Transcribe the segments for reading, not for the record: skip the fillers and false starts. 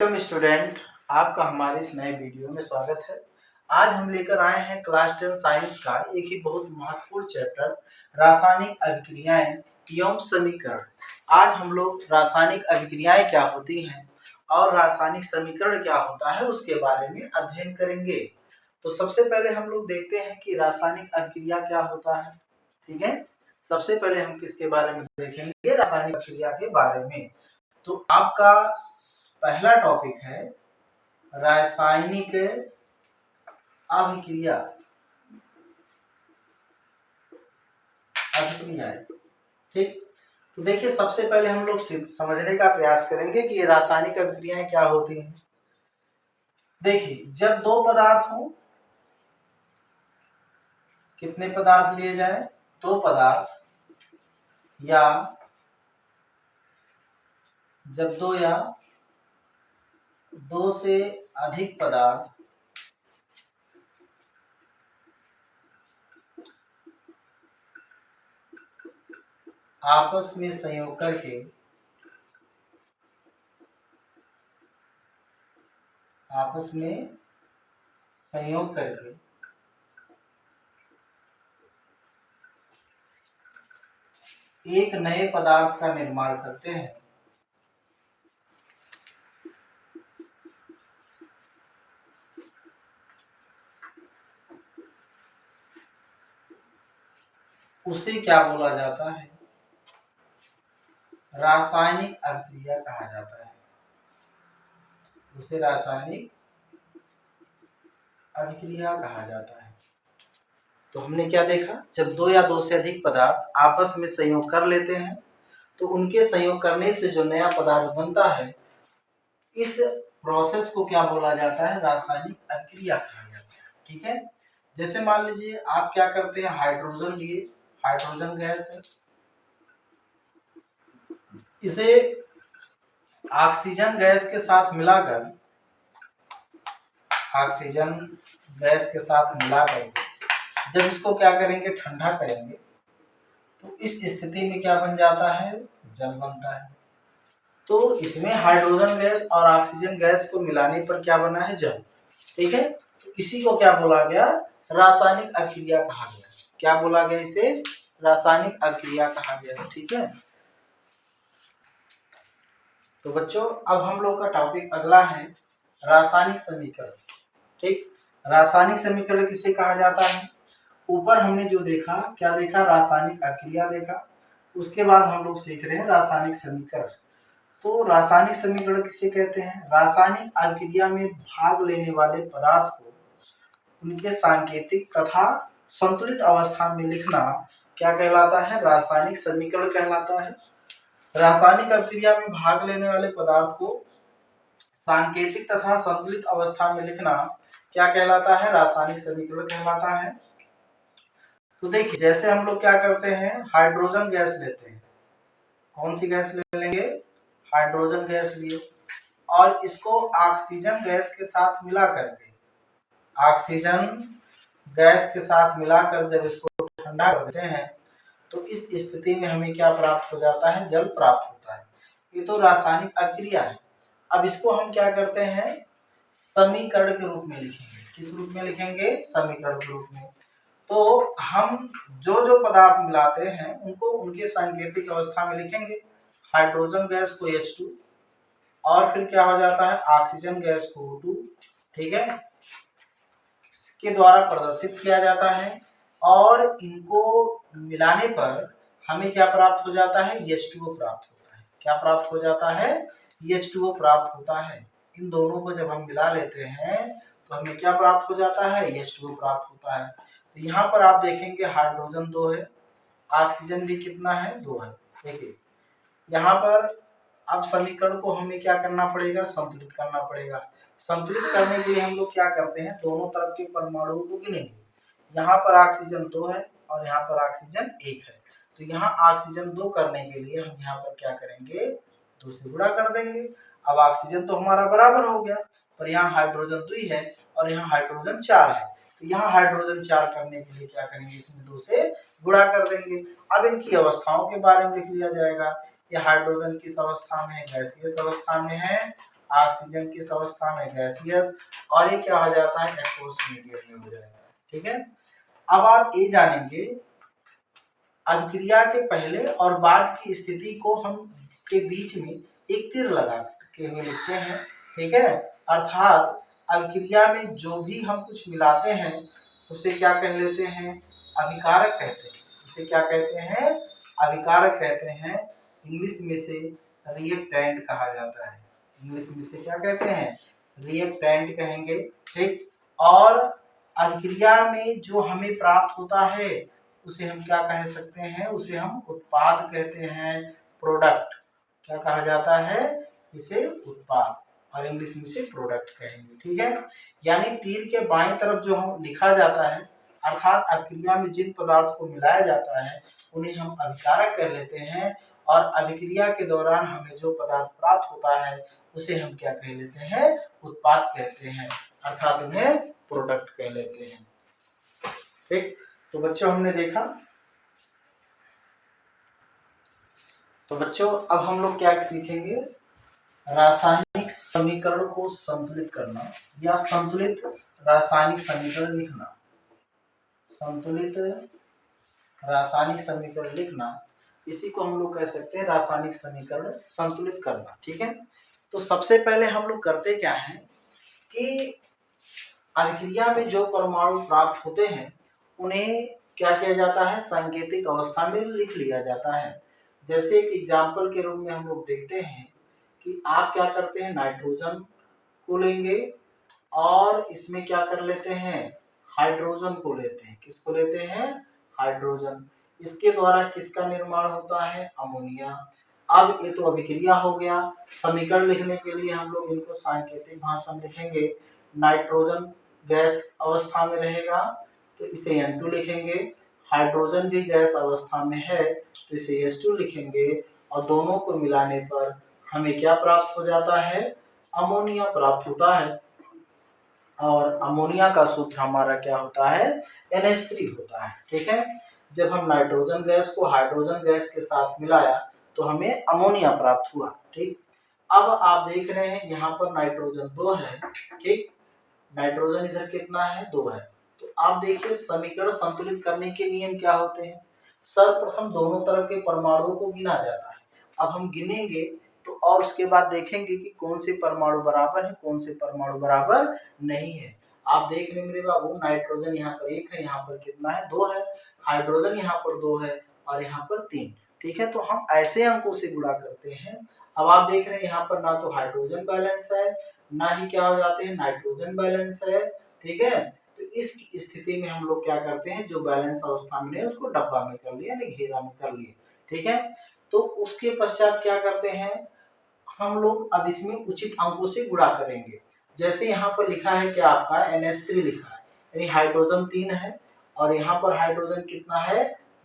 Welcome student, आपका हमारे इस नए वीडियो में स्वागत है। आज हम लेकर आए हैं क्लास 10 साइंस का एक ही बहुत महत्वपूर्ण चैप्टर रासायनिक अभिक्रियाएं एवं समीकरण। आज हम लोग रासायनिक अभिक्रियाएं क्या होती हैं और रासायनिक समीकरण क्या होता है उसके बारे में अध्ययन करेंगे। तो सबसे पहले हम लोग देखते हैं कि रासायनिक अभिक्रिया क्या होता है। ठीक है, सबसे पहले हम किसके बारे में देखेंगे? रासायनिक अभिक्रिया के बारे में। तो आपका पहला टॉपिक है रासायनिक अभिक्रिया अभिक्रियाएं। ठीक, तो देखिए सबसे पहले हम लोग समझने का प्रयास करेंगे कि ये रासायनिक अभिक्रियाएं क्या होती हैं। देखिए, जब दो पदार्थ हो, कितने पदार्थ लिए जाए? दो पदार्थ, या जब दो या दो से अधिक पदार्थ आपस में संयोग करके एक नए पदार्थ का निर्माण करते हैं, उसे क्या बोला जाता है? रासायनिक अभिक्रिया कहा जाता है। उसे रासायनिक अभिक्रिया कहा जाता है। तो हमने क्या देखा? जब दो या दो से अधिक पदार्थ आपस में संयोग कर लेते हैं तो उनके संयोग करने से जो नया पदार्थ बनता है, इस प्रोसेस को क्या बोला जाता है? रासायनिक अभिक्रिया कहा जाता है। ठीक है, जैसे मान लीजिए आप क्या करते हैं, हाइड्रोजन लिए, हाइड्रोजन गैस है, इसे ऑक्सीजन गैस के साथ मिलाकर जब इसको क्या करेंगे? ठंडा करेंगे, तो इस स्थिति में क्या बन जाता है? जल बनता है। तो इसमें हाइड्रोजन गैस और ऑक्सीजन गैस को मिलाने पर क्या बना है? जल। ठीक है, तो इसी को क्या बोला गया? रासायनिक अभिक्रिया कहा गया। क्या बोला गया? इसे रासायनिक अभिक्रिया कहा गया। ठीक है, तो बच्चों अब हम लोग का टॉपिक अगला है रासायनिक समीकरण। ठीक, रासायनिक समीकरण किसे कहा जाता है? ऊपर हमने जो देखा, क्या देखा? रासायनिक अभिक्रिया देखा। उसके बाद हम लोग सीख रहे हैं रासायनिक समीकरण। तो रासायनिक समीकरण किसे कहते हैं? रासायनिक अभिक्रिया में भाग लेने वाले पदार्थ को उनके सांकेतिक तथा संतुलित अवस्था में लिखना क्या कहलाता है? रासायनिक समीकरण कहलाता है। रासायनिक अभिक्रिया में भाग लेने वाले पदार्थ को सांकेतिक तथा संतुलित अवस्था में लिखना क्या कहलाता है? रासायनिक समीकरण कहलाता है। तो देखिए, जैसे हम लोग क्या करते हैं, हाइड्रोजन गैस लेते हैं। कौन सी गैस ले लेंगे? हाइड्रोजन गैस लिए, और इसको ऑक्सीजन गैस के साथ मिलाकर जब इसको ठंडा कर देते हैं तो इस स्थिति में हमें क्या प्राप्त हो जाता है? जल प्राप्त होता है। ये तो रासायनिक अभिक्रिया है। अब इसको हम क्या करते हैं? समीकरण के रूप में लिखेंगे। किस रूप में लिखेंगे? समीकरण के रूप में। तो हम जो जो पदार्थ मिलाते हैं उनको उनके सांकेतिक अवस्था में लिखेंगे। हाइड्रोजन गैस को H2, और फिर क्या हो जाता है? ऑक्सीजन गैस को O2। ठीक है, के द्वारा प्रदर्शित किया जाता है, और इनको मिलाने पर हमें क्या प्राप्त हो जाता है? H2O प्राप्त होता है। क्या प्राप्त हो जाता है? H2O प्राप्त होता है। इन दोनों को जब हम मिला लेते हैं तो हमें क्या प्राप्त हो जाता है? H2O प्राप्त होता है। तो यहाँ पर आप देखेंगे हाइड्रोजन 2 है, ऑक्सीजन भी कितना है? 2 है। देखिए यहाँ पर अब समीकरण को हमें क्या करना पड़ेगा? संतुलित करना पड़ेगा। संतुलित करने के लिए हम लोग क्या करते हैं? दोनों तरफ के परमाणुओं को गिनेंगे। यहाँ पर ऑक्सीजन 2 है और यहाँ पर ऑक्सीजन 1 है, तो यहाँ ऑक्सीजन 2 करने के लिए हम यहाँ पर क्या करेंगे? 2 से गुणा कर देंगे। अब ऑक्सीजन तो हमारा बराबर हो गया, पर यहाँ हाइड्रोजन 2 है और यहाँ हाइड्रोजन 4 है, तो यहाँ हाइड्रोजन 4 करने के लिए क्या करेंगे? इसमें 2 से गुणा कर देंगे। अब इनकी अवस्थाओं के बारे में लिख लिया जाएगा। ये हाइड्रोजन किस अवस्था में है? गैसीय अवस्था में है। ऑक्सीजन किस अवस्था में, गैसियस, और ये क्या हो जाता है, एक्वस मीडियम में हो जाता है। ठीक है, अब आप ये जानेंगे अभिक्रिया के पहले और बाद की स्थिति को हम के बीच में एक तीर लगा के हुए लिखते हैं। ठीक है, अर्थात अभिक्रिया में जो भी हम कुछ मिलाते हैं उसे क्या कह लेते हैं, अभिकारक कहते हैं। उसे क्या कहते हैं, अभिकारक कहते हैं। इंग्लिश में से रिएक्टेंट कहा जाता है। इंग्लिश में से क्या कहते हैं, रिएक्टेंट कहेंगे। ठीक, और अभिक्रिया में जो हमें प्राप्त होता है उसे हम क्या कह सकते हैं, उसे हम उत्पाद कहते हैं, प्रोडक्ट। क्या कहा जाता है, इसे उत्पाद, और इंग्लिश में से प्रोडक्ट कहेंगे। ठीक है, यानी तीर के बाएं तरफ जो हम लिखा जाता है, अर्थात अभिक्रिया में जिन पदार्थ को मिलाया जाता है उन्हें हम अभिकारक कह लेते हैं, और अभिक्रिया के दौरान हमें जो पदार्थ प्राप्त होता है उसे हम क्या कह लेते हैं, उत्पाद कहते हैं, अर्थात उन्हें प्रोडक्ट कह लेते हैं। ठीक, तो बच्चों हमने देखा, तो बच्चों अब हम लोग क्या सीखेंगे, रासायनिक समीकरण को संतुलित करना या संतुलित रासायनिक समीकरण लिखना। संतुलित रासायनिक समीकरण लिखना, इसी को हम लोग कह सकते हैं रासायनिक समीकरण संतुलित करना। ठीक है, तो सबसे पहले हम लोग करते क्या है कि अभिक्रिया में जो परमाणु प्राप्त होते हैं उन्हें क्या किया जाता है, सांकेतिक अवस्था में लिख लिया जाता है। जैसे एक एग्जाम्पल के रूप में हम लोग देखते हैं कि आप क्या करते हैं, नाइट्रोजन को लेंगे और इसमें क्या कर लेते हैं, हाइड्रोजन को लेते हैं। किसको लेते हैं, हाइड्रोजन। इसके द्वारा किसका निर्माण होता है, अमोनिया। अब ये तो अभिक्रिया हो गया। समीकरण लिखने के लिए हम लोग इनको सांकेतिक भाषा में लिखेंगे। नाइट्रोजन गैस अवस्था में रहेगा तो इसे N2 लिखेंगे, हाइड्रोजन भी गैस अवस्था में है तो इसे H2 लिखेंगे, और दोनों को मिलाने पर हमें क्या प्राप्त हो जाता है, अमोनिया प्राप्त होता है। और अमोनिया का सूत्र हमारा क्या होता है, NH3 होता है। ठीक है, जब हम नाइट्रोजन गैस को हाइड्रोजन गैस के साथ मिलाया तो हमें अमोनिया प्राप्त हुआ। ठीक, अब आप देख रहे हैं यहाँ पर नाइट्रोजन 2 है। ठीक, नाइट्रोजन इधर कितना है, 2 है। तो आप देखिए समीकरण संतुलित करने के नियम क्या होते हैं, सर्वप्रथम दोनों तरफ के परमाणुओं को गिना जाता है। अब हम गिनेंगे तो और उसके बाद देखेंगे कि कौन से परमाणु बराबर है, कौन से परमाणु बराबर नहीं है। आप देख रहे मेरे बाबू, नाइट्रोजन यहाँ पर 1 है, यहाँ पर कितना है, 2 है, हाइड्रोजन यहाँ पर 2 है और यहाँ पर 3। ठीक है, तो हम ऐसे अंकों से गुणा करते हैं। अब आप देख रहे हैं यहाँ पर ना तो हाइड्रोजन बैलेंस है, ना ही क्या हो जाते हैं, नाइट्रोजन बैलेंस है। ठीक है, तो इस स्थिति में हम लोग क्या करते हैं, जो बैलेंस अवस्था में है उसको डब्बा में कर लिया, यानी घेरा में कर लिए। ठीक है, तो उसके पश्चात क्या करते हैं हम लोग, अब इसमें उचित अंकों से गुणा करेंगे। जैसे यहाँ पर लिखा है कि आपका NH3 लिखा है, यानी हाइड्रोजन 3 है और यहाँ पर हाइड्रोजन कितना है,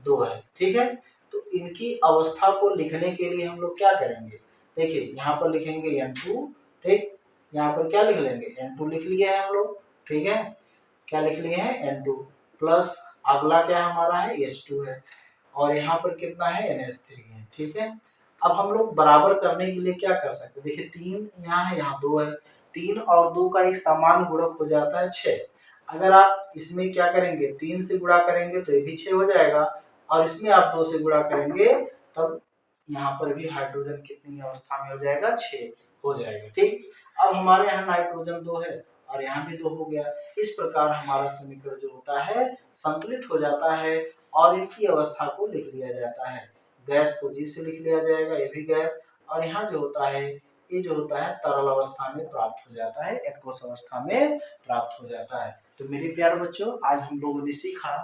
2 है। ठीक है, तो इनकी अवस्था को लिखने के लिए हम लोग क्या करेंगे, देखिए यहाँ पर लिखेंगे N2। ठीक, यहाँ पर क्या लिख लेंगे, N2 लिख लिए हैं हम लोग। ठीक है, क्या लिख लिए हैं, N2 प्लस अगला क्या हमारा है, H2 है, और यहाँ पर कितना है, NH3 है। ठीक है, अब हम लोग बराबर करने के लिए क्या कर सकते हैं, देखिए 3 यहाँ है, यहाँ 2 है, 3 और 2 का एक सामान्य गुणक हो जाता है 6। अगर आप इसमें क्या करेंगे, 3 से गुणा करेंगे तो ये भी 6 हो जाएगा, और इसमें आप 2 से गुणा करेंगे तब यहाँ पर भी हाइड्रोजन कितनी अवस्था में हो जाएगा, 6 हो जाएगा। ठीक, अब हमारे यहाँ नाइट्रोजन 2 है और यहाँ भी 2 हो गया। इस प्रकार हमारा समीकरण जो होता है संतुलित हो जाता है और इनकी अवस्था को लिख लिया जाता है। गैस को G से लिख लिया जाएगा, ये भी गैस, और यहाँ जो होता है ये जो होता है तरल अवस्था में प्राप्त हो जाता है, एक्वस अवस्था में प्राप्त हो जाता है। तो मेरे प्यारे बच्चों, आज हम लोगों ने सीखा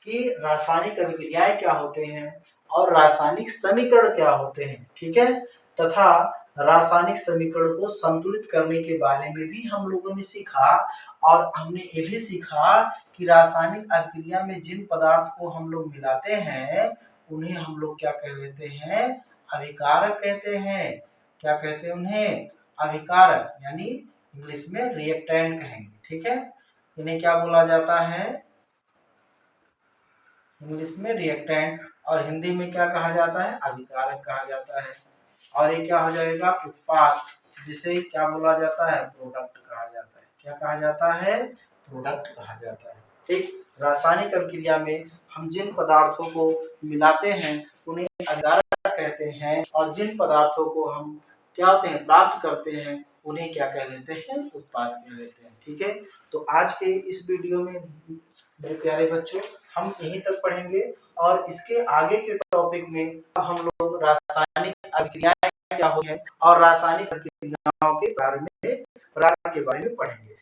कि रासायनिक अभिक्रियाएं क्या होते हैं और रासायनिक समीकरण क्या होते हैं। ठीक है, तथा रासायनिक समीकरण को संतुलित करने के बारे में भी हम लोगों ने सीखा, और हमने ये भी सीखा कि रासायनिक अभिक्रिया में जिन पदार्थ को हम लोग मिलाते हैं उन्हें हम लोग क्या कह लेते हैं, अभिकारक कहते हैं। क्या कहते हैं उन्हें, अभिकारक, यानी इंग्लिश में रिएक्टेंट कहेंगे। ठीक है, इन्हें क्या बोला जाता है, इंग्लिश में रिएक्टेंट, और हिंदी में क्या कहा जाता है, अभिकारक कहा जाता है। और ये क्या हो जाएगा, उत्पाद, जिसे क्या बोला जाता है, प्रोडक्ट कहा जाता है। क्या कहा जाता है, प्रोडक्ट कहा जाता है। ठीक, रासायनिक अभिक्रिया में हम जिन पदार्थों को मिलाते हैं उन्हें अभिकारक कहते हैं, और जिन पदार्थों को हम क्या होते हैं, प्राप्त करते हैं, उन्हें क्या कह लेते हैं, उत्पाद कह लेते हैं। ठीक है, तो आज के इस वीडियो में मेरे प्यारे बच्चों हम यहीं तक पढ़ेंगे, और इसके आगे के टॉपिक में हम लोग रासायनिक अभिक्रियाएं क्या होती हैं और रासायनिक अभिक्रियाओं के बारे में पढ़ेंगे।